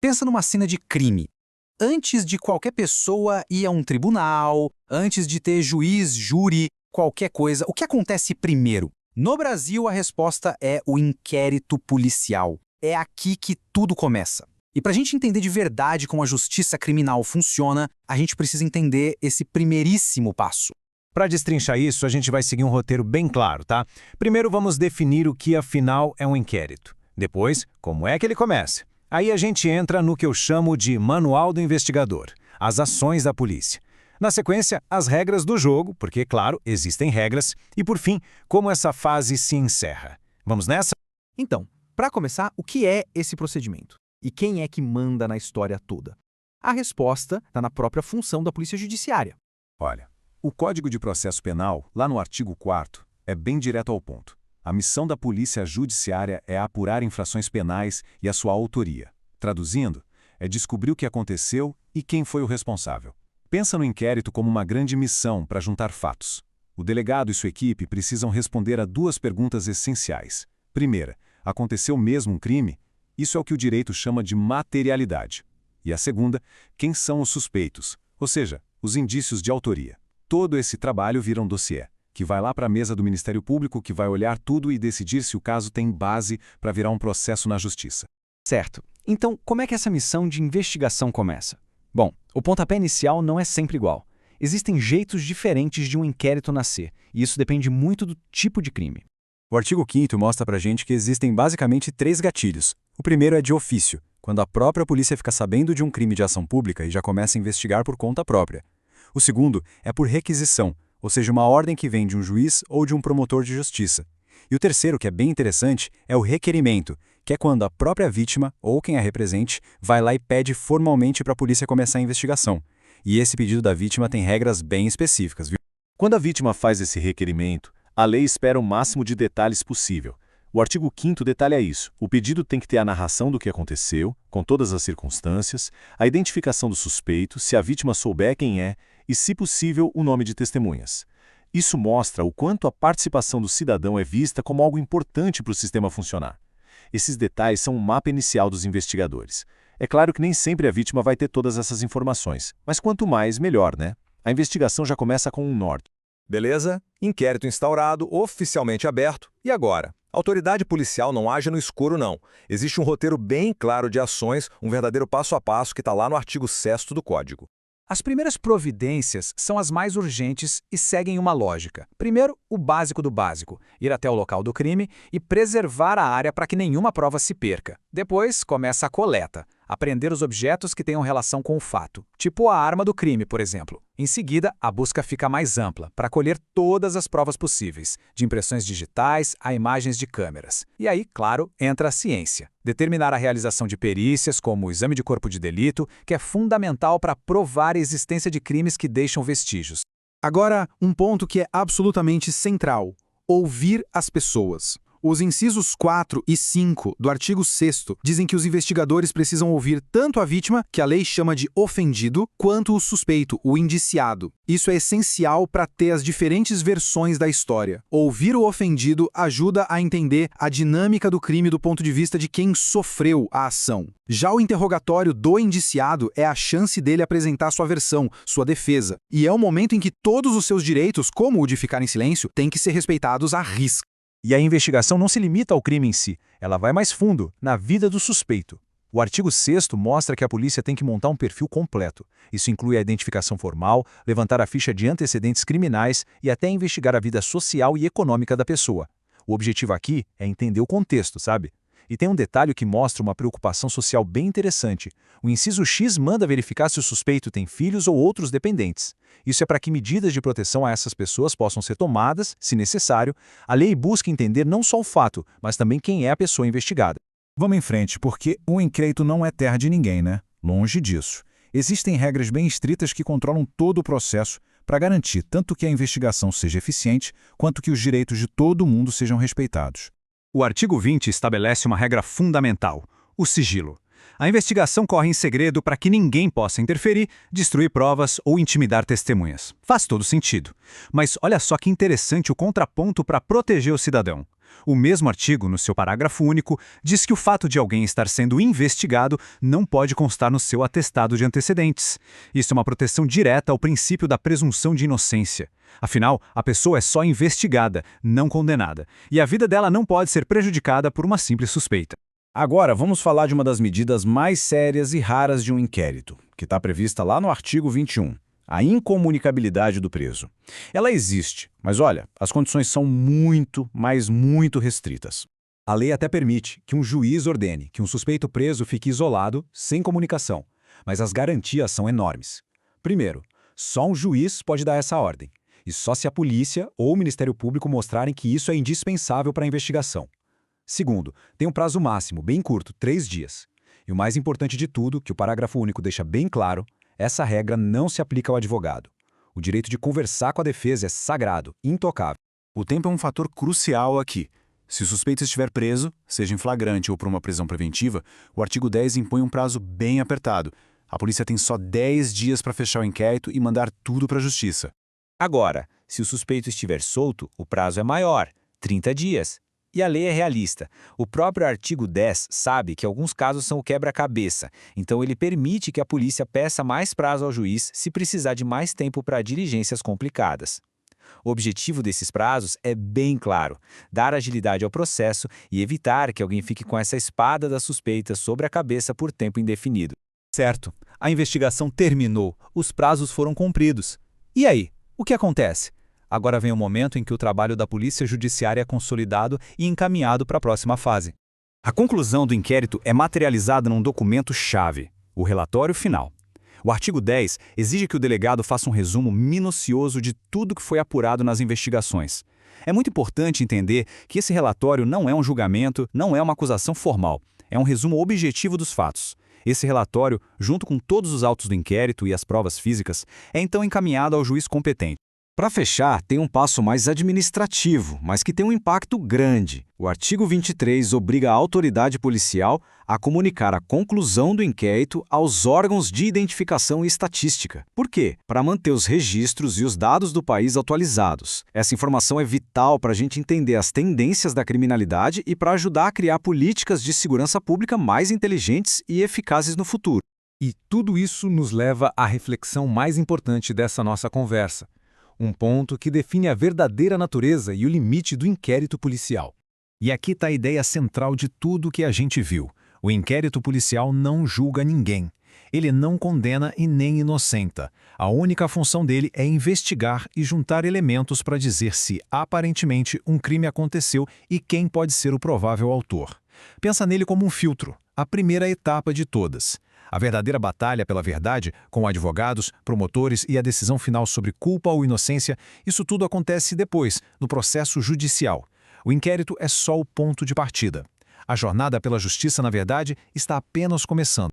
Pensa numa cena de crime. Antes de qualquer pessoa ir a um tribunal, antes de ter juiz, júri, qualquer coisa, o que acontece primeiro? No Brasil, a resposta é o inquérito policial. É aqui que tudo começa. E para a gente entender de verdade como a justiça criminal funciona, a gente precisa entender esse primeiríssimo passo. Para destrinchar isso, a gente vai seguir um roteiro bem claro, tá? Primeiro vamos definir o que afinal é um inquérito. Depois, como é que ele começa? Aí a gente entra no que eu chamo de Manual do Investigador, as ações da polícia. Na sequência, as regras do jogo, porque, claro, existem regras. E, por fim, como essa fase se encerra. Vamos nessa? Então, para começar, o que é esse procedimento? E quem é que manda na história toda? A resposta está na própria função da Polícia Judiciária. Olha, o Código de Processo Penal, lá no artigo 4º, é bem direto ao ponto. A missão da Polícia Judiciária é apurar infrações penais e a sua autoria. Traduzindo, é descobrir o que aconteceu e quem foi o responsável. Pensa no inquérito como uma grande missão para juntar fatos. O delegado e sua equipe precisam responder a duas perguntas essenciais. Primeira, aconteceu mesmo um crime? Isso é o que o direito chama de materialidade. E a segunda, quem são os suspeitos? Ou seja, os indícios de autoria. Todo esse trabalho vira um dossiê, que vai lá para a mesa do Ministério Público, que vai olhar tudo e decidir se o caso tem base para virar um processo na justiça. Certo. Então, como é que essa missão de investigação começa? Bom, o pontapé inicial não é sempre igual. Existem jeitos diferentes de um inquérito nascer, e isso depende muito do tipo de crime. O artigo 5º mostra pra gente que existem basicamente 3 gatilhos. O primeiro é de ofício, quando a própria polícia fica sabendo de um crime de ação pública e já começa a investigar por conta própria. O segundo é por requisição, ou seja, uma ordem que vem de um juiz ou de um promotor de justiça. E o terceiro, que é bem interessante, é o requerimento, que é quando a própria vítima, ou quem a represente, vai lá e pede formalmente para a polícia começar a investigação. E esse pedido da vítima tem regras bem específicas, viu? Quando a vítima faz esse requerimento, a lei espera o máximo de detalhes possível. O artigo 5º detalha isso. O pedido tem que ter a narração do que aconteceu, com todas as circunstâncias, a identificação do suspeito, se a vítima souber quem é, e, se possível, o nome de testemunhas. Isso mostra o quanto a participação do cidadão é vista como algo importante para o sistema funcionar. Esses detalhes são um mapa inicial dos investigadores. É claro que nem sempre a vítima vai ter todas essas informações, mas quanto mais, melhor, né? A investigação já começa com um norte. Beleza? Inquérito instaurado, oficialmente aberto. E agora? A autoridade policial não age no escuro, não. Existe um roteiro bem claro de ações, um verdadeiro passo a passo que está lá no artigo 6º do Código. As primeiras providências são as mais urgentes e seguem uma lógica. Primeiro, o básico do básico, ir até o local do crime e preservar a área para que nenhuma prova se perca. Depois, começa a coleta, apreender os objetos que tenham relação com o fato, tipo a arma do crime, por exemplo. Em seguida, a busca fica mais ampla, para colher todas as provas possíveis, de impressões digitais a imagens de câmeras. E aí, claro, entra a ciência. Determinar a realização de perícias, como o exame de corpo de delito, que é fundamental para provar a existência de crimes que deixam vestígios. Agora, um ponto que é absolutamente central: ouvir as pessoas. Os incisos 4 e 5 do artigo 6º dizem que os investigadores precisam ouvir tanto a vítima, que a lei chama de ofendido, quanto o suspeito, o indiciado. Isso é essencial para ter as diferentes versões da história. Ouvir o ofendido ajuda a entender a dinâmica do crime do ponto de vista de quem sofreu a ação. Já o interrogatório do indiciado é a chance dele apresentar sua versão, sua defesa. E é o momento em que todos os seus direitos, como o de ficar em silêncio, têm que ser respeitados à risca. E a investigação não se limita ao crime em si, ela vai mais fundo, na vida do suspeito. O artigo 6º mostra que a polícia tem que montar um perfil completo. Isso inclui a identificação formal, levantar a ficha de antecedentes criminais e até investigar a vida social e econômica da pessoa. O objetivo aqui é entender o contexto, sabe? E tem um detalhe que mostra uma preocupação social bem interessante. O inciso X manda verificar se o suspeito tem filhos ou outros dependentes. Isso é para que medidas de proteção a essas pessoas possam ser tomadas, se necessário. A lei busca entender não só o fato, mas também quem é a pessoa investigada. Vamos em frente, porque um inquérito não é terra de ninguém, né? Longe disso. Existem regras bem estritas que controlam todo o processo para garantir tanto que a investigação seja eficiente, quanto que os direitos de todo mundo sejam respeitados. O artigo 20 estabelece uma regra fundamental, o sigilo. A investigação corre em segredo para que ninguém possa interferir, destruir provas ou intimidar testemunhas. Faz todo sentido. Mas olha só que interessante o contraponto para proteger o cidadão. O mesmo artigo, no seu parágrafo único, diz que o fato de alguém estar sendo investigado não pode constar no seu atestado de antecedentes. Isso é uma proteção direta ao princípio da presunção de inocência. Afinal, a pessoa é só investigada, não condenada, e a vida dela não pode ser prejudicada por uma simples suspeita. Agora, vamos falar de uma das medidas mais sérias e raras de um inquérito, que está prevista lá no artigo 21. A incomunicabilidade do preso. Ela existe, mas olha, as condições são muito, mas muito restritas. A lei até permite que um juiz ordene que um suspeito preso fique isolado, sem comunicação, mas as garantias são enormes. Primeiro, só um juiz pode dar essa ordem, e só se a polícia ou o Ministério Público mostrarem que isso é indispensável para a investigação. Segundo, tem um prazo máximo, bem curto, 3 dias. E o mais importante de tudo, que o parágrafo único deixa bem claro, essa regra não se aplica ao advogado. O direito de conversar com a defesa é sagrado, intocável. O tempo é um fator crucial aqui. Se o suspeito estiver preso, seja em flagrante ou por uma prisão preventiva, o artigo 10 impõe um prazo bem apertado. A polícia tem só 10 dias para fechar o inquérito e mandar tudo para a justiça. Agora, se o suspeito estiver solto, o prazo é maior, 30 dias. E a lei é realista. O próprio artigo 10 sabe que alguns casos são o quebra-cabeça, então ele permite que a polícia peça mais prazo ao juiz se precisar de mais tempo para diligências complicadas. O objetivo desses prazos é bem claro: dar agilidade ao processo e evitar que alguém fique com essa espada da suspeita sobre a cabeça por tempo indefinido. Certo, a investigação terminou, os prazos foram cumpridos. E aí, o que acontece? Agora vem o momento em que o trabalho da Polícia Judiciária é consolidado e encaminhado para a próxima fase. A conclusão do inquérito é materializada num documento-chave, o relatório final. O artigo 10 exige que o delegado faça um resumo minucioso de tudo que foi apurado nas investigações. É muito importante entender que esse relatório não é um julgamento, não é uma acusação formal, é um resumo objetivo dos fatos. Esse relatório, junto com todos os autos do inquérito e as provas físicas, é então encaminhado ao juiz competente. Para fechar, tem um passo mais administrativo, mas que tem um impacto grande. O artigo 23 obriga a autoridade policial a comunicar a conclusão do inquérito aos órgãos de identificação e estatística. Por quê? Para manter os registros e os dados do país atualizados. Essa informação é vital para a gente entender as tendências da criminalidade e para ajudar a criar políticas de segurança pública mais inteligentes e eficazes no futuro. E tudo isso nos leva à reflexão mais importante dessa nossa conversa. Um ponto que define a verdadeira natureza e o limite do inquérito policial. E aqui está a ideia central de tudo que a gente viu. O inquérito policial não julga ninguém. Ele não condena e nem inocenta. A única função dele é investigar e juntar elementos para dizer se, aparentemente, um crime aconteceu e quem pode ser o provável autor. Pensa nele como um filtro, a primeira etapa de todas. A verdadeira batalha pela verdade, com advogados, promotores e a decisão final sobre culpa ou inocência, isso tudo acontece depois, no processo judicial. O inquérito é só o ponto de partida. A jornada pela justiça, na verdade, está apenas começando.